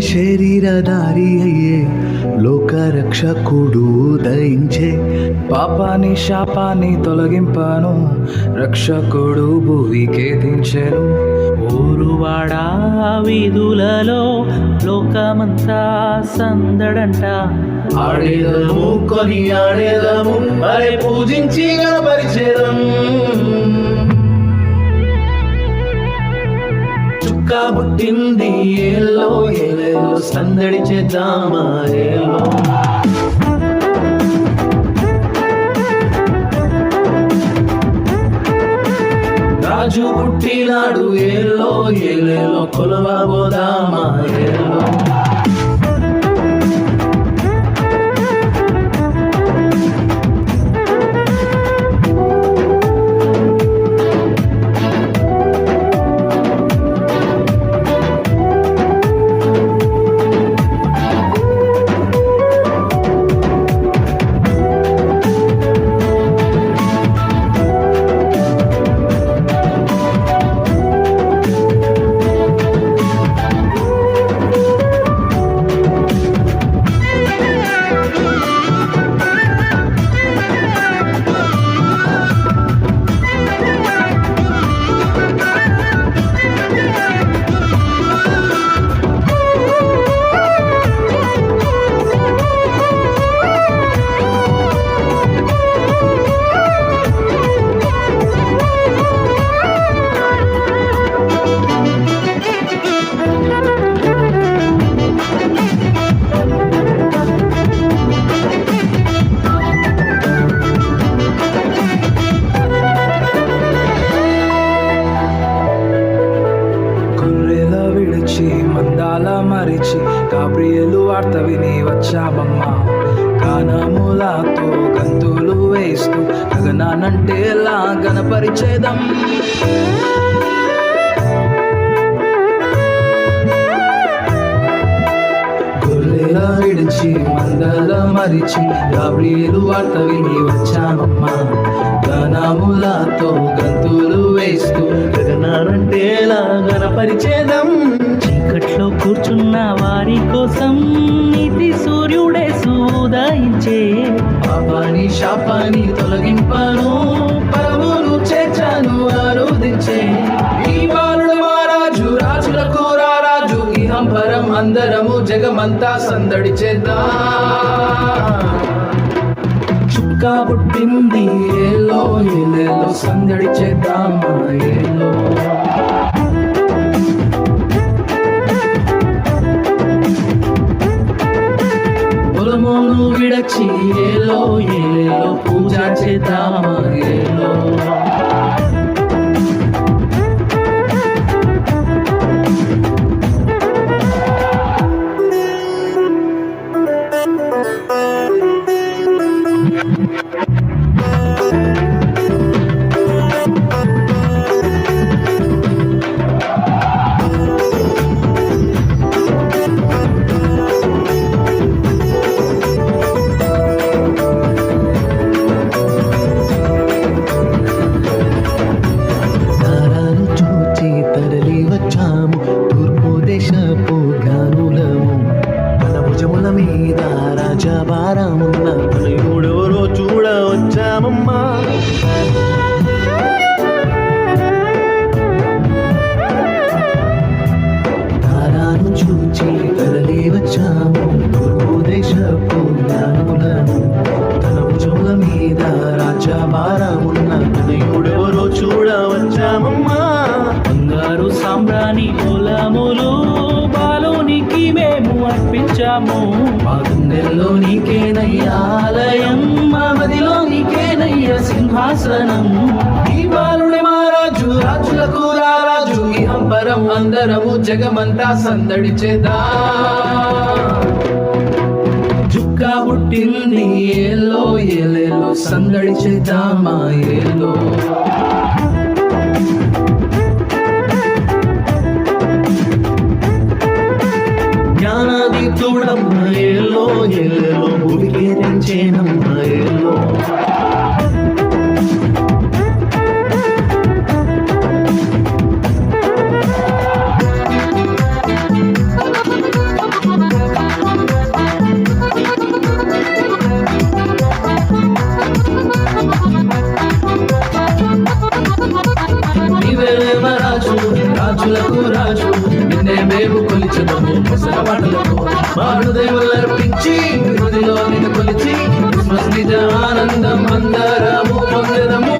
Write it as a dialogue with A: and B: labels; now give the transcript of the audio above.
A: శరీరధారి అయ్యే లోకరక్షకుడు దయించే
B: పాపాని శాపాన్ని తొలగింపను రక్షకుడు భువికే దించెను.
C: ఊరువాడా వీధులలో లోకమంతా సందడంట.
A: ఆడేదము కొని ఆడేదము అరే పూజించి గణపరిచేదం. చుక్క పుట్టింది ఏలో ఏలేలో సందడి చేద్దామా ఏలో. రాజు పుట్టినాడు ఏలో ఏలేలో కొలవబోదామా ఏలో.
B: మందాల మరిచి గాబ్రియేలు వార్త విని వచ్చామమ్మా. గానములతో గంతులు వేస్తూ గగనానంటేలా గణపరిచేదం. గొర్రెల విడిచి మందల మరిచి గాబ్రియేలు వార్త విని వచ్చామమ్మా. గానములతో గంతులు వేస్తూ గగనానంటేలా గణపరిచేదం.
C: చీకట్లో కూర్చున్న వారి కోసం నీతి సూర్యుడే ఉదయించే.
B: పాపాని శాపాన్ని తొలగింపను పరమును చేర్చాను ఆరోధించే. ఈ బాలుడు మా రాజు రాజులకు రారాజు ఇహం పరం అందరము జగమంతా సందడి చేద్దాం. చుక్క పుట్టింది ఏలో ఏలేలో సందడి చేద్దామా ఏలో. పొలమును విడచి ఏలో ఏలేలో పూజ చేద్దామా ఏలో. మీద రాజభారమున్న తనయుడెవరో చూడ వచ్చామమ్మా. తారాను చూచి తరలి వచ్చాము తూర్పు దేశపు జ్ఞానులను. తన భుజముల మీద రాజభారమున్న తనయుడెవరో చూడ వచ్చామమ్మా.
C: బంగారు సాంబ్రాణి పొలములు బాలునికి మేము అర్పించాము.
B: మా గుండెల్లో నీకేనయ్యా ఆలయం, మా మదిలో నీకేనయ్యా సింహాసనం. ఈ బాలుడే మా రాజు రాజులకు రారాజు ఇహం పరం అందరము జగమంతా సందడి చేద్దాం. చుక్క పుట్టింది ఏలో ఏలేలో సందడి చేద్దామా ఏలో. జ్ఞానాదీతుడమ్మ ఏలో ఏలేలో భూమికే తెంచేనమ్మ ఏలో.
A: రాజు నిన్నే మేము కొలిచెదము ముసల పాటలతో మా హృదయములర్పించి హృదయలో నిన్ను కొలిచి క్రిస్మస్ నిజ ఆనందం అందరము పొందెదము